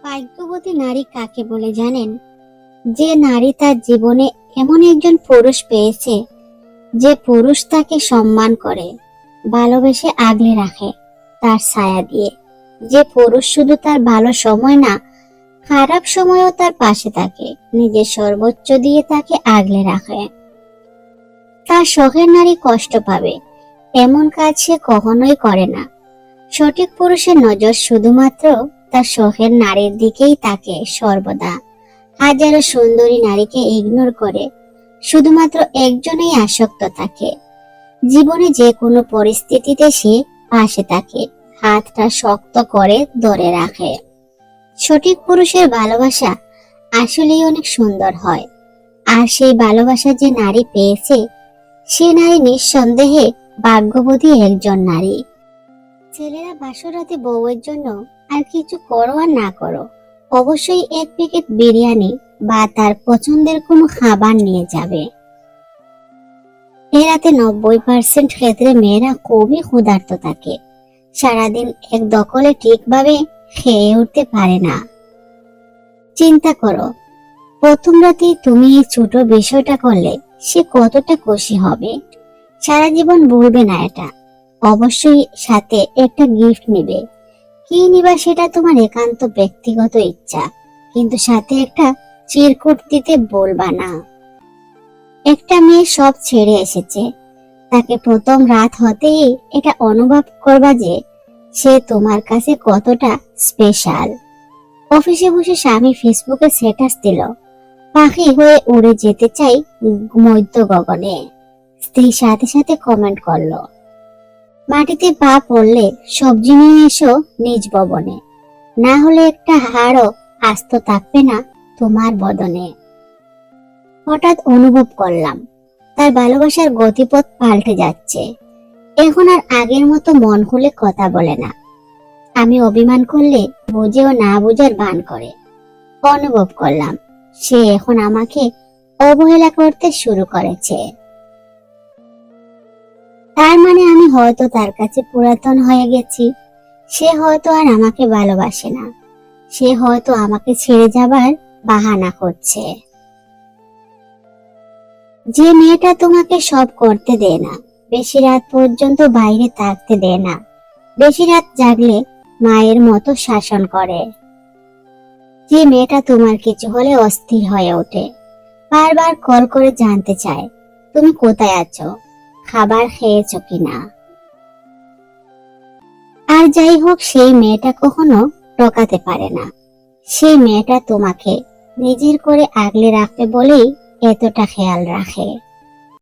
ভাগ্যবতী নারী কাকে বলে জানেন? যে নারী তার জীবনে এমন একজন পুরুষ পেয়েছে, যে পুরুষ তাকে সম্মান করে, ভালোবেসে আগলে রাখে তার ছায়া দিয়ে। যে পুরুষ শুধু তার ভালো সময় না, খারাপ সময়ও তার পাশে থাকে, নিজের সর্বোচ্চ দিয়ে তাকে আগলে রাখে। তার শখের নারী কষ্ট পাবে এমন কাজ সে কখনোই করে না। সঠিক পুরুষের নজর শুধুমাত্র তার শখের নারীর দিকেই থাকে সর্বদা। হাজারো সুন্দরী নারীকে ইগনোর করে শুধুমাত্র একজনেই আসক্ত থাকে। জীবনে যে কোনো পরিস্থিতিতে সে পাশে থাকে, হাতটা শক্ত করে ধরে রাখে। সঠিক পুরুষের ভালোবাসা আসলেই অনেক সুন্দর হয়। আর সেই ভালোবাসা যে নারী পেয়েছে, সে নারী নিঃসন্দেহে ভাগ্যবতী একজন নারী। ছেলেরা বাসরাতে বউয়ের জন্য আর কিছু করো আর না করো, অবশ্যই এক প্যাকেট বিরিয়ানি বা তার পছন্দের কোনো খাবার নিয়ে যাবে। এ রাতে 90% ক্ষেত্রে মেয়েরা খুবই ক্ষুধার্ত থাকে, সারাদিন এক দখলে ঠিকভাবে খেয়ে উঠতে পারে না। চিন্তা করো, প্রথম রাতে তুমি এই ছোট বিষয়টা করলে সে কতটা খুশি হবে। সারা জীবন ভুলবে না এটা। অবশ্যই সাথে একটা গিফট নিবে। কি নিবা সেটা তোমার একান্ত ব্যক্তিগত ইচ্ছা, কিন্তু সাথে একটা চিরকুট দিতে বলবা না। একটা মেয়ে সব ছেড়ে এসেছে, তাকে প্রথম রাত হতেই এটা অনুভব করবা যে সে তোমার কাছে কতটা স্পেশাল। অফিসে বসে স্বামী ফেসবুকে স্ট্যাটাস দিল, পাখি হয়ে উড়ে যেতে চাই মধ্য গগনে। স্ত্রী সাথে সাথে কমেন্ট করলো, মাটিতে পা পড়লে সবজি নিয়ে এসো নিজ ভবনে, না হলে একটা হাড়ও আস্ত থাকবে না তোমার বদনে। হঠাৎ অনুভব করলাম তার ভালোবাসার গতিপথ পাল্টে যাচ্ছে। এখন আর আগের মতো মন খুলে কথা বলে না। আমি অভিমান করলে বুঝেও না বুঝার ভান করে। অনুভব করলাম সে এখন আমাকে অবহেলা করতে শুরু করেছে। তার মানে আমি হয়তো তার কাছে পুরাতন হয়ে গেছি। সে হয়তো আর আমাকে ভালোবাসে না। সে হয়তো আমাকে ছেড়ে যাবার বাহানা করছে। যে মেয়েটা তোমাকে সব করতে দেয় না, বেশি রাত পর্যন্ত বাইরে থাকতে দেয় না, বেশি রাত জাগলে মায়ের মতো শাসন করে, যে মেয়েটা তোমার কিছু হলে অস্থির হয়ে ওঠে, বারবার কল করে জানতে চায় তুমি কোথায় আছো, খাবার খেয়েছো কিনা। আর যাই হোক, সেই মেয়েটা কখনো টকাতে পারে না। সেই মেয়েটা তোমাকে নিজের করে আগলে রাখবে বলেই এতটা খেয়াল রাখে।